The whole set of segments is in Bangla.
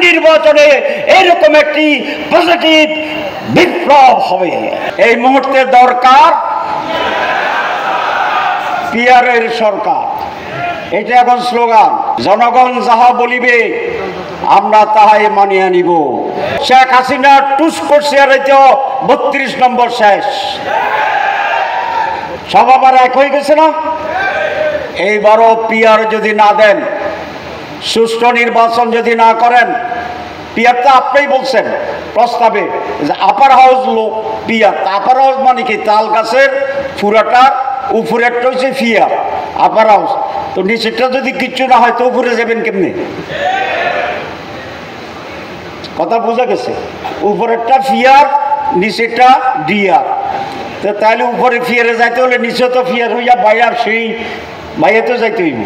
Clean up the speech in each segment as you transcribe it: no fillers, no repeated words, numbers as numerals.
নির্বাচনে এরকম একটি পজিটিভ বিপ্লব হবে। এই মুহূর্তে দরকার পিয়ারের সরকার। এটা এখন স্লোগান। জনগণ যাহা বলিবে আমরা তাহাই মানিয়া নিব। শেখ হাসিনা টুস করছে আর 32 নম্বর শেষ। সব আবার এক হয়ে গেছে না? এইবারও পিয়ার যদি না দেন, সুষ্ঠু নির্বাচন যদি না করেন, পিয়ার তো আপনিই বলছেন প্রস্তাবে আপার হাউস লোক পিয়ার। আপার হাউস মানে কি? তাল গাছের পুরাটা উপরেরটা হচ্ছে পিয়ার আপার হাউস। তো নিচেরটা যদি কিচ্ছু না হয় তো উপরে যাবেন কেমনি? কথা বোঝা গেছে? উপরেরটা ফিয়ার, নিচেরটা ডিয়ার। তো তাহলে উপরে ফিয়ারে যাইতে হলে নিচে তো ফিয়ার হইয়া বাইরে সেই বাইরে তো যাইতে হইব।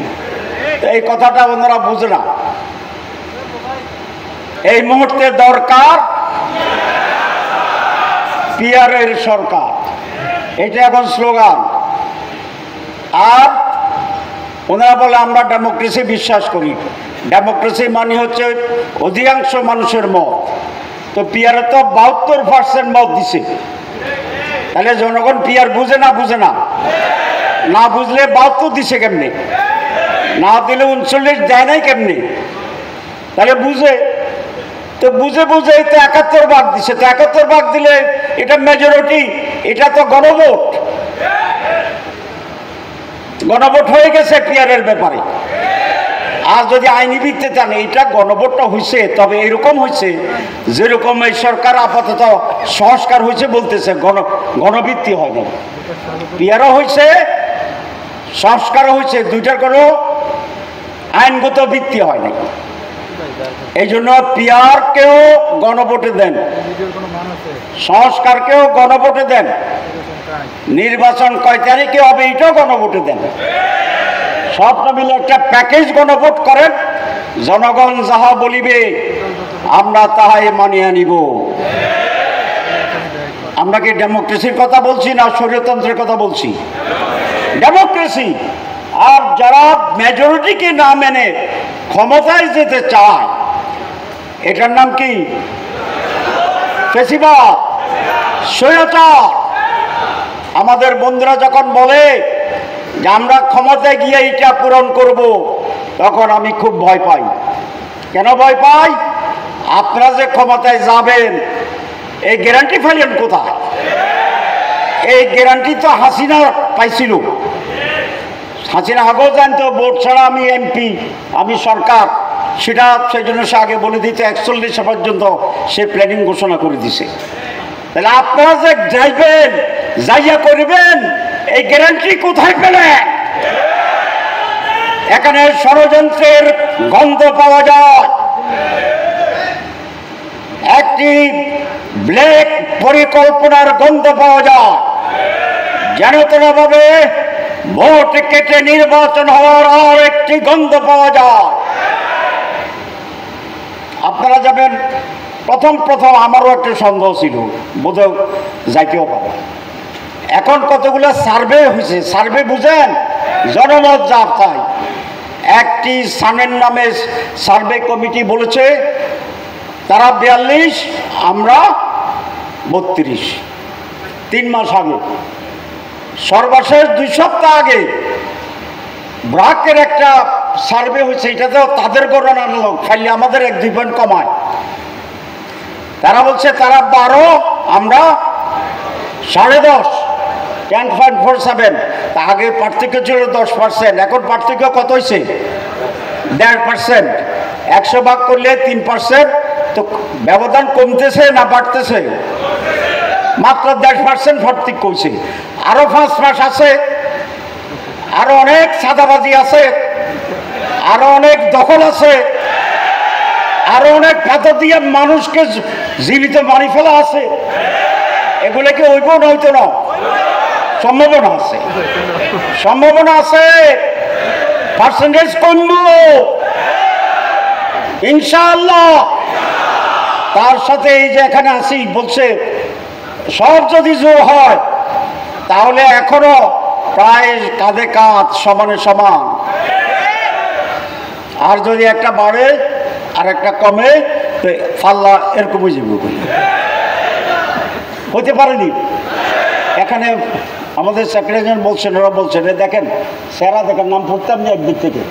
তো এই কথাটা ওনারা বুঝে না। এই মুহূর্তে দরকার পিয়ারের সরকার। এটা এখন স্লোগান। আর ওনারা বলে আমরা ডেমোক্রেসি বিশ্বাস করি। ডেমোক্রেসি মানে হচ্ছে অধিকাংশ মানুষের মত। তো পিয়ারে তো 72% মত দিছে। তাহলে জনগণ পিয়ার বুঝে না? বুঝে না? না বুঝলে 72 দিছে কেমনি? না দিলে 39 দেয় নাই কেমনি? তাহলে বুঝে তো বুঝে বুঝে তো 71 ভাগ দিছে। তো 71 ভাগ দিলে এটা মেজরিটি, এটা তো গণভোট। গণভোট হয়ে গেছে পিয়ারের ব্যাপারে। আর যদি আইনি ভিত্তিতে চান, এটা গণভোটটা হয়েছে, তবে এরকম হয়েছে যেরকম এই সরকার আপাতত সংস্কার হয়েছে বলতেছে, গণভিত্তি হয় না। পিয়ারও হয়েছে, সংস্কারও হয়েছে, দুইটার কোনো আইনগত ভিত্তি হয় না। এই জন্য পিয়ারকেও গণভোটে দেন, সংস্কারকেও গণভোটে দেন, নির্বাচন কয় তারিখে হবে এটাও গণভোটে দেন। সবটা মিলে একটা প্যাকেজ গণভোট করেন। জনগণ যাহা বলিবে আমরা তাহাই মানিয়া নিব। আমরা কি ডেমোক্রেসির কথা বলছি না স্বৈরতন্ত্রের কথা বলছি? ডেমোক্রেসি। আর যারা মেজরিটিকে না মেনে ক্ষমতায় যেতে চায়, এটার নাম কি? ফ্যাসিবাদ, স্বৈরাচার। আমাদের বন্ধুরা যখন বলে যে আমরা ক্ষমতায় গিয়ে এটা পূরণ করব, তখন আমি খুব ভয় পাই। কেন ভয় পাই? আপনারা যে ক্ষমতায় যাবেন এই গ্যারান্টি পাইলেন কোথায়? এই গ্যারান্টি তো হাসিনা পাইছিল। হাসিনা আগেও জানতো ভোট ছাড়া আমি এমপি, আমি সরকার। সেটা সেই জন্য সে আগে বলে দিতে 41 পর্যন্ত সে প্ল্যানিং ঘোষণা করে দিছে। তাহলে আপনারা যে যাইবেন, যাইয়া করবেন, এই গ্যারান্টি কোথায় পেলেন? এখানে ষড়যন্ত্রের গন্ধ পাওয়া যায়, একটি ব্ল্যাক পরিকল্পনার গন্ধ পাওয়া যায়। যেন তেনভাবে ভোট কেটে নির্বাচন হওয়ার আর একটি গন্ধ পাওয়া যায়। আপনারা যাবেন, প্রথম আমারও একটা সন্দেহ ছিল, বোধহয় যাইতেও পারে। এখন কতগুলো সার্ভে হয়েছে, সার্ভে বুঝেন, জনমত যাত্রায় একটি সানের নামে সার্ভে কমিটি বলেছে তারা 42, আমরা 32। 3 মাস আগে, সর্বশেষ 2 সপ্তাহ আগে ব্রাকের একটা সার্ভে হয়েছে। এটাতেও তাদের গণনার লোক খালি আমাদের 1-2 পয়েন্ট কমায়। তারা বলছে তারা 12, আমরা 10.5, 10.47। তা আগে পার্থক্য ছিল 10%, এখন পার্থক্য কত হয়েছে? 1.5%। 100 ভাগ করলে 3%। তো ব্যবধান কমতেছে না বাড়তেছে? মাত্র 10% পার্থক্য হয়েছে। আরো 5 মাস আছে, আরো অনেক সাদাবাজি আছে, আরো অনেক দখল আছে, আরো অনেক পাথর দিয়ে মানুষকে জীবিত মারি ফেলা আছে। এগুলো কি হইব না হইতো না? সম্ভাবনা আছে, সম্ভাবনা আছে। পার্সেন্টেজ কমবো ইনশাআল্লাহ। তার সাথে এই যে এখানে আসি বলছে সব যদি জোর হয় তাহলে এখনো প্রায় কাঁধে কাঁধ, সমানে সমান। আর যদি একটা বাড়ে আর একটা কমে তো ফাল্লা এরকম বুঝে হইতে পারেনি। এখানে আমাদের সেক্রেটারি বলছেন, ওরা বলছেন দেখেন সেরা দেখেন নাম পড়তাম না একদিক থেকে,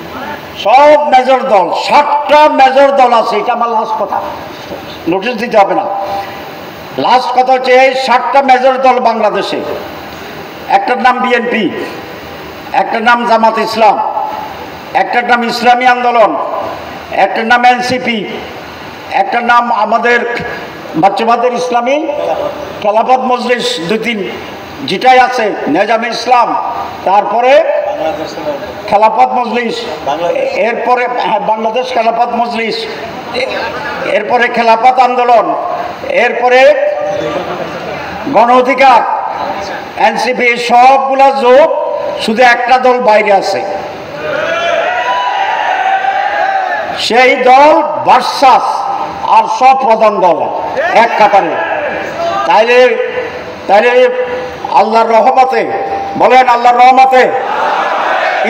সব মেজর দল, 7টা মেজর দল আছে। এটা আমার লাস্ট কথা, নোটিশ দিতে হবে না। লাস্ট কথা হচ্ছে এই 7টা মেজর দল বাংলাদেশে, একটার নাম বিএনপি, একটার নাম জামাত ইসলাম, একটার নাম ইসলামী আন্দোলন, একটার নাম এনসিপি, একটার নাম আমাদের বাচ্চাবাদের ইসলামী খেলাফত মজলিস, 2-3 যেটাই আছে, নেজামে ইসলাম, তারপরে খেলাফত মজলিস, এরপরে বাংলাদেশ খেলাফত মজলিস, এরপরে খেলাফত আন্দোলন, এরপরে গণ অধিকার, এনসিপি, সবগুলা যোগ, শুধু একটা দল বাইরে আছে, সেই দল ভার্সাস আর সব প্রধান দল এক কাতারে। তাইলে আল্লাহর রহমতে, বলেন আল্লাহর রহমতে,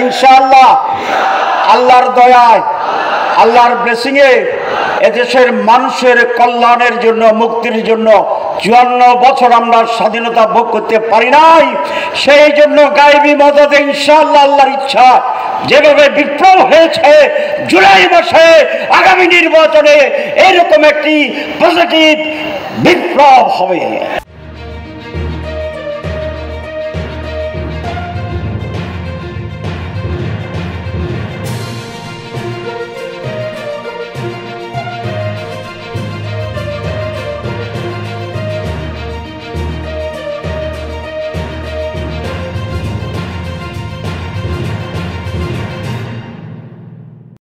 ইনশাআল্লাহ আল্লাহর দয়ায়, আল্লাহর ব্লেসিংয়ে এদেশের মানুষের কল্যাণের জন্য, মুক্তির জন্য 54 বছর আমরা স্বাধীনতা ভোগ করতে পারি নাই। সেই জন্য গায়েবী মদদে ইনশাআল্লাহ আল্লাহর ইচ্ছা যেভাবে বিপ্লব হয়েছে জুলাই মাসে, আগামী নির্বাচনে এরকম একটি পজিটিভ বিপ্লব হবে।